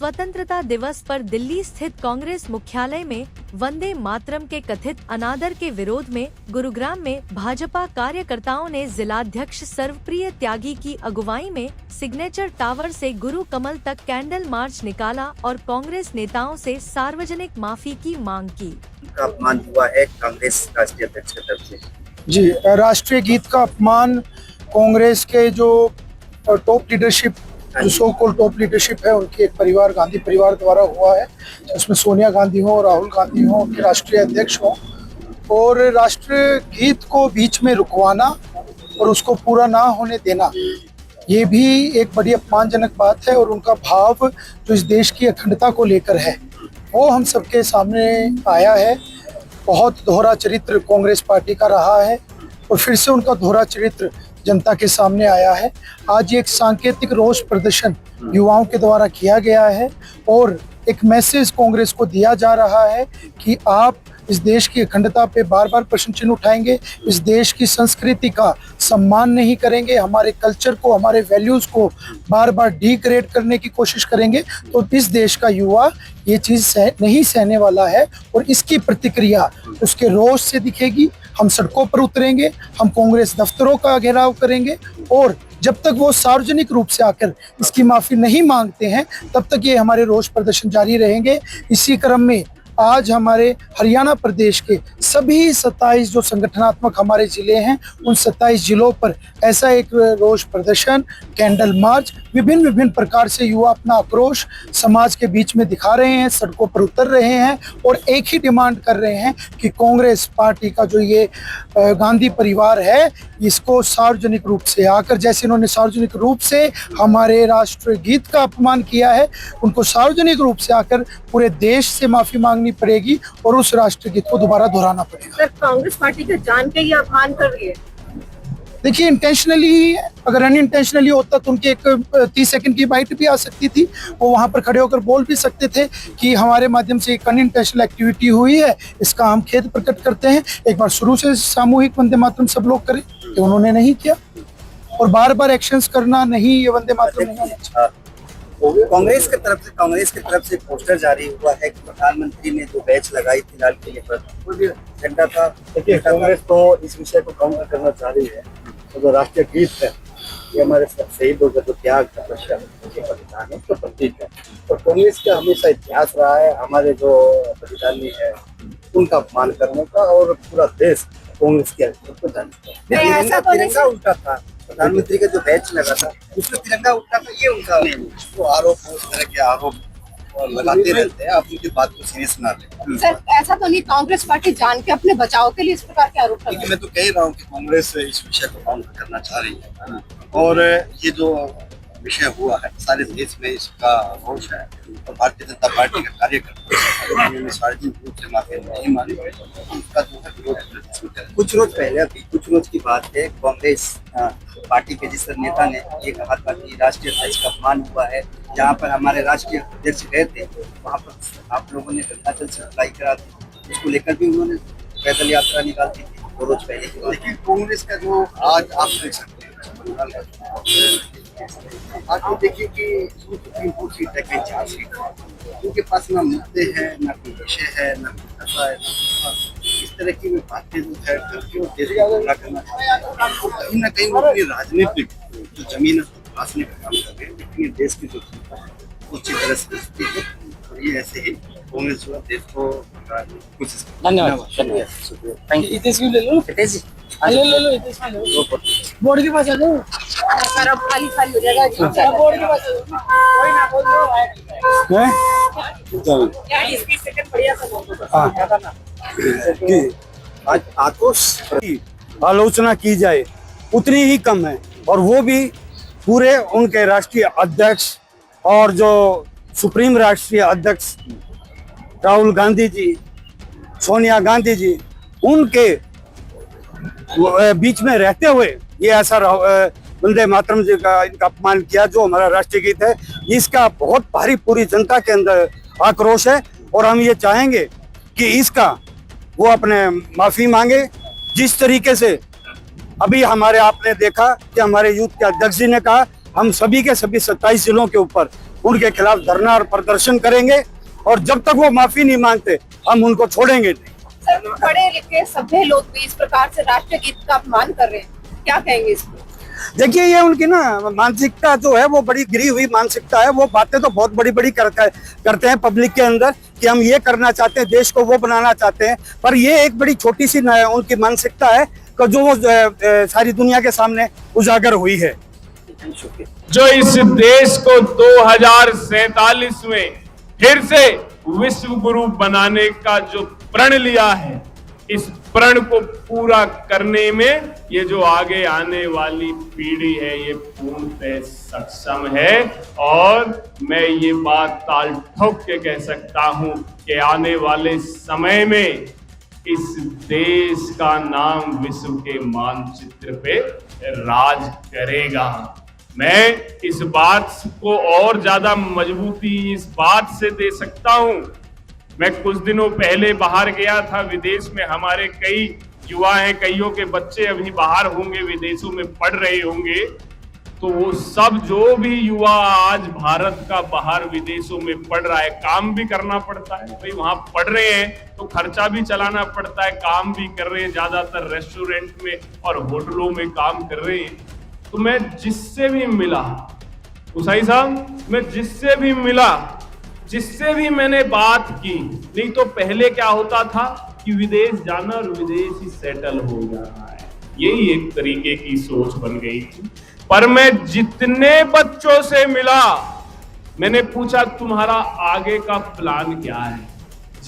स्वतंत्रता दिवस पर दिल्ली स्थित कांग्रेस मुख्यालय में वंदे मातरम के कथित अनादर के विरोध में गुरुग्राम में भाजपा कार्यकर्ताओं ने जिलाध्यक्ष सर्वप्रिय त्यागी की अगुवाई में सिग्नेचर टावर से गुरु कमल तक कैंडल मार्च निकाला और कांग्रेस नेताओं से सार्वजनिक माफी की मांग की। का अपमान हुआ है कांग्रेस राष्ट्रीय अध्यक्ष की तरफ से। जी, राष्ट्रीय गीत का अपमान कांग्रेस के जो टॉप लीडरशिप, जो सो कॉल्ड टॉप लीडरशिप है, उनके एक परिवार, गांधी परिवार द्वारा हुआ है, जिसमें सोनिया गांधी हो, राहुल गांधी हो, उनके राष्ट्रीय अध्यक्ष हो, और राष्ट्रीय गीत को बीच में रुकवाना और उसको पूरा ना होने देना, ये भी एक बड़ी अपमानजनक बात है। और उनका भाव जो इस देश की अखंडता को लेकर है, वो हम सबके सामने आया है। बहुत दोहरा चरित्र कांग्रेस पार्टी का रहा है और फिर से उनका दोहरा चरित्र जनता के सामने आया है। आज एक सांकेतिक रोष प्रदर्शन युवाओं के द्वारा किया गया है और एक मैसेज कांग्रेस को दिया जा रहा है कि आप इस देश की अखंडता पे बार बार प्रश्न चिन्ह उठाएंगे, इस देश की संस्कृति का सम्मान नहीं करेंगे, हमारे कल्चर को, हमारे वैल्यूज़ को बार बार डिग्रेड करने की कोशिश करेंगे, तो इस देश का युवा ये चीज़ नहीं सहने वाला है और इसकी प्रतिक्रिया उसके रोष से दिखेगी। हम सड़कों पर उतरेंगे, हम कांग्रेस दफ्तरों का घेराव करेंगे और जब तक वो सार्वजनिक रूप से आकर इसकी माफ़ी नहीं मांगते हैं, तब तक ये हमारे रोष प्रदर्शन जारी रहेंगे। इसी क्रम में आज हमारे हरियाणा प्रदेश के सभी 27 जो संगठनात्मक हमारे ज़िले हैं, उन 27 जिलों पर ऐसा एक रोष प्रदर्शन, कैंडल मार्च, विभिन्न प्रकार से युवा अपना आक्रोश समाज के बीच में दिखा रहे हैं, सड़कों पर उतर रहे हैं और एक ही डिमांड कर रहे हैं कि कांग्रेस पार्टी का जो ये गांधी परिवार है, इसको सार्वजनिक रूप से आकर, जैसे इन्होंने सार्वजनिक रूप से हमारे राष्ट्रीय गीत का अपमान किया है, उनको सार्वजनिक रूप से आकर पूरे देश से माफ़ी मांगनी पड़ेगी और उस राष्ट्रीय गीत को दोबारा दोहराना पड़ेगा। सर, कांग्रेस पार्टी का जान के ये अपमान कर रही है। देखिए, इंटेंशनली, अगर अनइंटेंशनली होता तो उनकी एक 30 सेकंड की बाइट भी आ सकती थी। वो वहाँ पर खड़े होकर बोल भी सकते थे कि हमारे माध्यम से एक अनइंटेंशनल एक्टिविटी हुई है, इसका हम खेद प्रकट करते हैं। एक बार शुरू से सामूहिक वंदे मातरम सब लोग करें, तो उन्होंने नहीं किया और बार बार एक्शंस करना नहीं, ये वंदे मातरम नहीं होना चाहिए। कांग्रेस की तरफ से पोस्टर जारी हुआ है कि प्रधानमंत्री ने जो बैच लगाई थी लाल किले पर, वो भी झंडा था। देखिए, कांग्रेस तो इस विषय को काउंटर करना चाह रही है। तो जो राष्ट्रीय गीत है, ये हमारे शहीदों का जो त्याग, तपस्या, बलिदान है, उसका प्रतीक है। और कांग्रेस का हमेशा इतिहास रहा है हमारे जो बलिदानी है उनका अपमान करने का, और पूरा देश कांग्रेस के को जानता है। तिरंगा उल्टा था, प्रधानमंत्री का जो बैच लगा था उसमें तिरंगा उल्टा था, ये उनका वो आरोप, उस तरह के आरोप और लगाते रहते हैं। आप उनकी बात को सीरियस ना लें। सर, ऐसा तो नहीं कांग्रेस पार्टी जान के अपने बचाव के लिए इस प्रकार के आरोप कर रही है। मैं तो कह रहा हूँ कि कांग्रेस इस विषय को काउंटर करना चाह रही है और ये जो विषय हुआ है सारे देश में इसका रोष है और भारतीय जनता पार्टी का कार्यकर्ता सार्वजनिक रूप से माफी नहीं मानी, उसका जो है विरोध प्रदर्शन करें। कुछ रोज की बात है, कांग्रेस पार्टी के जिस नेता ने ये कहा था कि राष्ट्रीय अध्यक्ष का अपमान हुआ है। जहाँ पर हमारे राष्ट्रीय अध्यक्ष गए थे, वहाँ पर आप लोगों ने गंगाजल से सप्लाई करा थी, उसको लेकर भी उन्होंने पैदल यात्रा निकालती थी 2 रोज पहले की बात। लेकिन कांग्रेस का जो आज आप देख सकते हैं, आज तो देखिए कि सुप्रीम कोर्ट सीट है, कहीं 4 सीट है, उनके पास ना मुद्दे हैं, ना कोई विषय है, ना कोई ऐसा है। इस तरह की बातें जो है करके वो देश को पूरा करना चाहते हैं और कहीं ना कहीं वो अपनी राजनीतिक जो जमीन है उसको तलाशने का काम कर रहे हैं। लेकिन देश की जो जनता है वो अच्छी तरह से समझती है और ये ऐसे ही कांग्रेस जो देश को कोशिश। धन्यवाद, शुक्रिया। इतेश भी ले लो, बोर्ड के पास आ जाओ सर, अब खाली हो जाएगा। बोर्ड के पास आज आक्रोश आलोचना की जाए उतनी ही कम है, और वो भी पूरे उनके राष्ट्रीय अध्यक्ष और जो सुप्रीम राष्ट्रीय अध्यक्ष राहुल गांधी जी, सोनिया गांधी जी, उनके बीच में रहते हुए ये ऐसा वंदे मातरम जी का इनका अपमान किया, जो हमारा राष्ट्रीय गीत है। इसका बहुत भारी पूरी जनता के अंदर आक्रोश है और हम ये चाहेंगे कि इसका वो अपने माफी मांगे। जिस तरीके से अभी हमारे आपने देखा कि हमारे यूथ के अध्यक्ष जी ने कहा, हम सभी के सभी 27 जिलों के ऊपर उनके खिलाफ धरना और प्रदर्शन करेंगे और जब तक वो माफी नहीं मांगते हम उनको छोड़ेंगे नहीं। सर, पढ़े लिखे सभ्य लोग भी इस प्रकार से राष्ट्रीय गीत का अपमान कर रहे हैं, क्या कहेंगे इसको? देखिए ये उनकी ना मानसिकता जो है वो बड़ी गिरी हुई मानसिकता है। वो बातें तो बहुत बड़ी बड़ी करते हैं पब्लिक के अंदर कि हम ये करना चाहते हैं, देश को वो बनाना चाहते हैं, पर ये एक बड़ी छोटी सी उनकी मानसिकता है कि जो वो सारी दुनिया के सामने उजागर हुई है। जो इस देश को 2047 में फिर से विश्व गुरु बनाने का जो प्रण लिया है, इस प्रण को पूरा करने में ये जो आगे आने वाली पीढ़ी है ये पूर्णतः सक्षम है। और मैं ये बात ताल ठोक के कह सकता हूं कि आने वाले समय में इस देश का नाम विश्व के मानचित्र पे राज करेगा। मैं इस बात को और ज्यादा मजबूती इस बात से दे सकता हूं। मैं कुछ दिनों पहले बाहर गया था विदेश में, हमारे कई युवा हैं, कईयों के बच्चे अभी बाहर होंगे, विदेशों में पढ़ रहे होंगे, तो वो सब जो भी युवा आज भारत का बाहर विदेशों में पढ़ रहा है, काम भी करना पड़ता है भाई, वहां पढ़ रहे हैं तो खर्चा भी चलाना पड़ता है, काम भी कर रहे हैं, ज्यादातर रेस्टोरेंट में और होटलों में काम कर रहे हैं। तो मैं जिससे भी मिला, उसाई साहब, मैं जिससे भी मिला, जिससे भी मैंने बात की, नहीं तो पहले क्या होता था कि विदेश जाना और विदेश ही सेटल हो जाना है, यही एक तरीके की सोच बन गई थी। पर मैं जितने बच्चों से मिला, मैंने पूछा तुम्हारा आगे का प्लान क्या है,